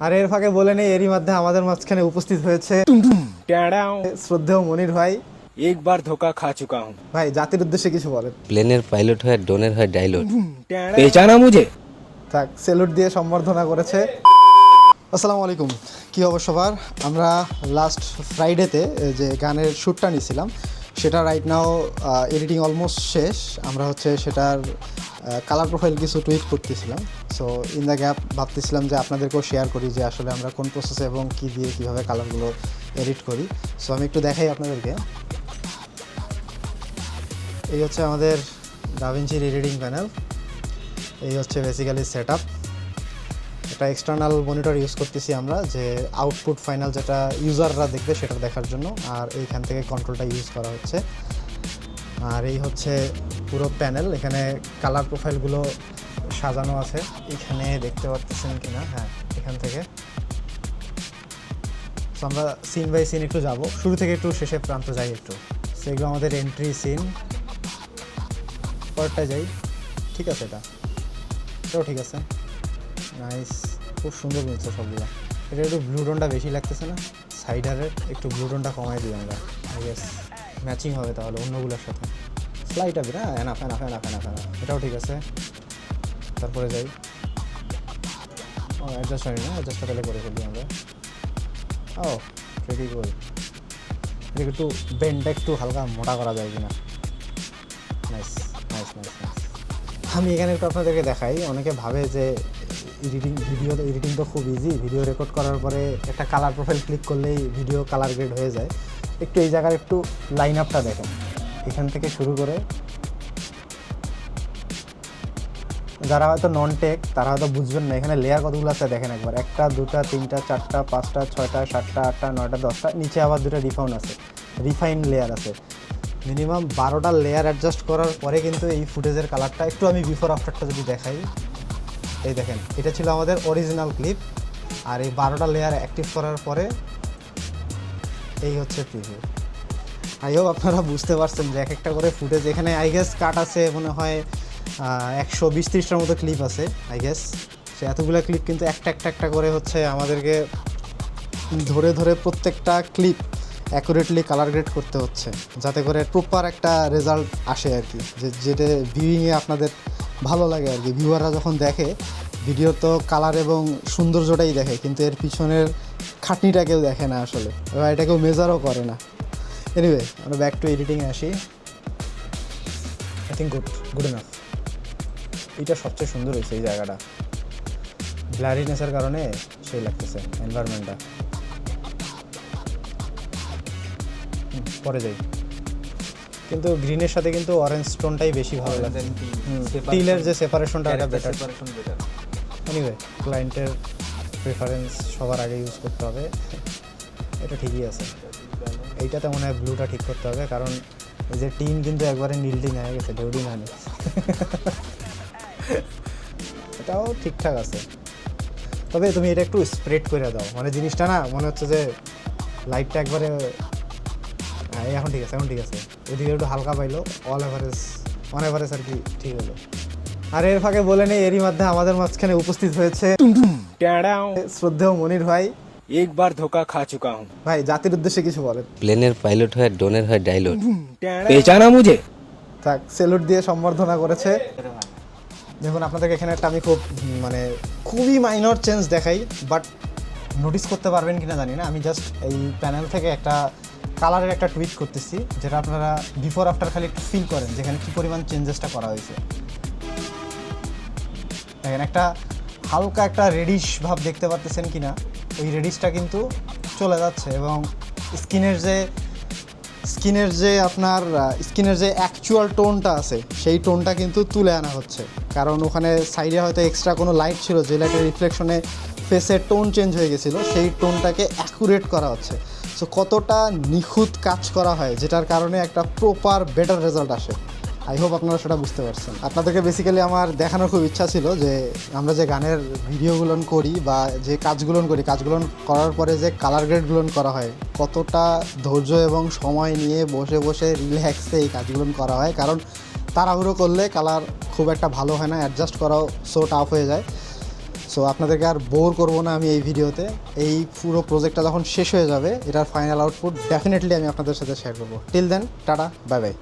আর এর ফাঁকে বলে নেই এরই মধ্যে আমাদের মাঝখানে উপস্থিত হয়েছে শ্রদ্ধেয় মনির ভাই। एक बार धोखा खा चुका हूँ। ভাই জাতির উদ্দেশ্যে কিছু বলেন। প্লেনের পাইলট হয় ড্রোনের হয় ডাইলট। पहचाना मुझे? থাক, সেলুট দিয়ে সম্বর্ধনা করেছে। আসসালামু আলাইকুম, কী অবশ্য সবার। আমরা লাস্ট ফ্রাইডেতে যে গানের শ্যুটটা নিয়েছিলাম সেটা রাইট নাও এডিটিং অলমোস্ট শেষ। আমরা সেটার কালার প্রোফাইল কিছু টুইট করতেছিলাম। সো ইন দ্য গ্যাপ ভাবতেছিলাম যে আপনাদেরকেও শেয়ার করি যে আসলে আমরা কোন প্রসেসে এবং কী দিয়ে কীভাবে কালারগুলো এডিট করি। সো আমি একটু দেখাই আপনাদেরকে। এই আমাদের ডাভিঞ্চির এডিটিং প্যানেল। এই বেসিক্যালি সেট আপ। একটা এক্সটার্নাল মনিটর ইউজ করতেছি আমরা, যে আউটপুট ফাইনাল যেটা ইউজাররা দেখবে সেটা দেখার জন্য। আর এইখান থেকে কন্ট্রোলটা ইউজ করা হচ্ছে। আর এই পুরো প্যানেল। এখানে কালার প্রোফাইলগুলো সাজানো আছে, এখানে দেখতে পাচ্ছেন কিনা। হ্যাঁ, এখান থেকে। সো আমরা সিন বাই সিন একটু যাব, শুরু থেকে একটু শেষের প্রান্ত যাই একটু। সেগুলো আমাদের এন্ট্রি সিন। পরেরটা যাই, ঠিক আছে, এটাও ঠিক আছে, নাইস, খুব সুন্দর মিলছে সবগুলো। এটা একটু ব্লু টোনটা বেশি লাগতেছে না, সাইডারের একটু ব্লু টোনটা কমাই দিই আমরা, আই গেস ম্যাচিং হবে তাহলে অন্যগুলোর সাথে। স্লাইট হবে না, enough enough enough enough enough, এটাও ঠিক আছে। তারপরে যাই, ও অ্যাডজাস্ট হয়নি না, অ্যাডজাস্টটা তাহলে করে ফেলি আমরা। ও রেডি করি, এটাকে একটু বেন্ডটা একটু হালকা মোটা করা যায় কিনা। Nice nice nice nice. আমি এখানে একটু আপনাদেরকে দেখাই। অনেকে ভাবে যে এডিটিং তো খুব ইজি, ভিডিও রেকর্ড করার পরে একটা কালার প্রোফাইল ক্লিক করলেই ভিডিও কালার গ্রেড হয়ে যায়। একটু এই জায়গার একটু লাইন আপটা দেখেন, এখান থেকে শুরু করে। যারা হয়তো নন টেক তারা হয়তো বুঝবেন না এখানে লেয়ার কতগুলো আছে দেখেন একবার। 1টা 2টা 3টা 4টা 5টা 6টা 7টা 8টা 9টা 10টা, নিচে আবার 2টা রিফাইন লেয়ার আছে। মিনিমাম 12টা লেয়ার অ্যাডজাস্ট করার পরে কিন্তু এই ফুটেজের কালারটা। একটু আমি বিফোর আফটারটা যদি দেখাই, এই দেখেন, এটা ছিল আমাদের অরিজিনাল ক্লিপ। আর এই 12টা লেয়ার অ্যাক্টিভ করার পরে এই প্রিভিউ। আই হোপ আপনারা বুঝতে পারছেন যে এক একটা করে ফুটেজ। এখানে আই গেস কাট আছে মনে হয় 120-30টার মতো ক্লিপ আছে আই গেস। সে এতগুলো ক্লিপ কিন্তু একটা করে আমাদেরকে ধরে ধরে প্রত্যেকটা ক্লিপ অ্যাকুরেটলি কালার গ্রেড করতে হচ্ছে, যাতে করে প্রপার একটা রেজাল্ট আসে আর কি, যেটা ভিউইংয়ে আপনাদের ভালো লাগে আর কি। ভিউয়াররা যখন দেখে ভিডিও তো কালার এবং সৌন্দর্যটাই দেখে, কিন্তু এর পিছনের খাটনিটা কেউ দেখে না আসলে, এবার এটা কেউ মেজারও করে না। এনিওয়ে, আমরা ব্যাক টু এডিটিংয়ে আসি। I think good enough. এইটা সবচেয়ে সুন্দর হয়েছে, এই জায়গাটা ব্লারিনেসের কারণে সেই লাগতেছে এনভায়রনমেন্টটা। পরে যাই, কিন্তু গ্রিনের সাথে কিন্তু অরেঞ্জ টোনটাই বেশি ভালো লাগে। টিলের যে সেপারেশনটা এটা বেটার। এনিওয়ে, ক্লায়েন্টের প্রেফারেন্স সবার আগে ইউজ করতে হবে, এটা ঠিকই আছে। এইটাতে মনে হয় ব্লুটা ঠিক করতে হবে, কারণ এই যে টিন কিন্তু একবারে নীলটিন হয়ে গেছে, ঢেউডিন হয়নি। এটাও ঠিকঠাক আছে, তবে তুমি এটা একটু স্প্রেড করে দাও, মানে জিনিসটা না মনে হচ্ছে যে লাইটটা একবারে। এখন ঠিক আছে, এখন ঠিক আছে। ওইদিকে একটু হালকা পাইলো, অন এভারেজ আর কি ঠিক হলো। আর এর ফাঁকে বলে নেই এরই মধ্যে আমাদের মাঝখানে উপস্থিত হয়েছে শ্রদ্ধেয় মনির ভাই। एक बार धोखा खा चुका हूँ। ভাই জাতির উদ্দেশ্যে কিছু বলেন। প্লেনের পাইলট হয় ড্রোনের হয় ডাইলট। पहचाना मुझे? থাক, সেলুট দিয়ে সম্বর্ধনা করেছে। দেখুন আপনাদেরকে এখানে একটা আমি খুবই মাইনর চেঞ্জ দেখাই, বাট নোটিস করতে পারবেন কিনা জানি না। আমি জাস্ট এই প্যানেল থেকে একটা কালারের একটা টুইট করতেছি, যেটা আপনারা বিফোর আফটার খালি একটু ফিল করেন যেখানে কী পরিমাণ চেঞ্জেসটা করা হয়েছে। দেখেন একটা হালকা একটা রেডিশ ভাব দেখতে পাচ্ছেন কিনা, ওই রেডিশটা কিন্তু চলে যাচ্ছে, এবং স্কিনের যে অ্যাকচুয়াল টোনটা আছে সেই টোনটা কিন্তু তুলে আনা হচ্ছে, কারণ ওখানে সাইডে হয়তো এক্সট্রা কোনো লাইট ছিল যে লাইটের রিফ্লেকশনে ফেসের টোন চেঞ্জ হয়ে গেছিলো, সেই টোনটাকে অ্যাকুরেট করা হচ্ছে। সো কতটা নিখুঁত কাজ করা হয়, যেটার কারণে একটা প্রপার বেটার রেজাল্ট আসে। আই হোপ আপনারা সেটা বুঝতে পারছেন। আপনাদেরকে বেসিক্যালি আমার দেখানোর খুব ইচ্ছা ছিল যে আমরা যে গানের ভিডিওগুলো করি বা যে কাজগুলো করার পরে যে কালার গ্রেডগুলো করা হয়, কতটা ধৈর্য এবং সময় নিয়ে বসে বসে রিল্যাক্সে এই কাজগুলো করা হয়, কারণ তাড়াহুড়ো করলে কালার খুব একটা ভালো হয় না, অ্যাডজাস্ট করাও সো টাফ হয়ে যায়। সো আপনাদেরকে আর বোর করবো না আমি এই ভিডিওতে। এই পুরো প্রজেক্টটা যখন শেষ হয়ে যাবে এটার ফাইনাল আউটপুট ডেফিনেটলি আমি আপনাদের সাথে শেয়ার করবো। Till then tata, bye by.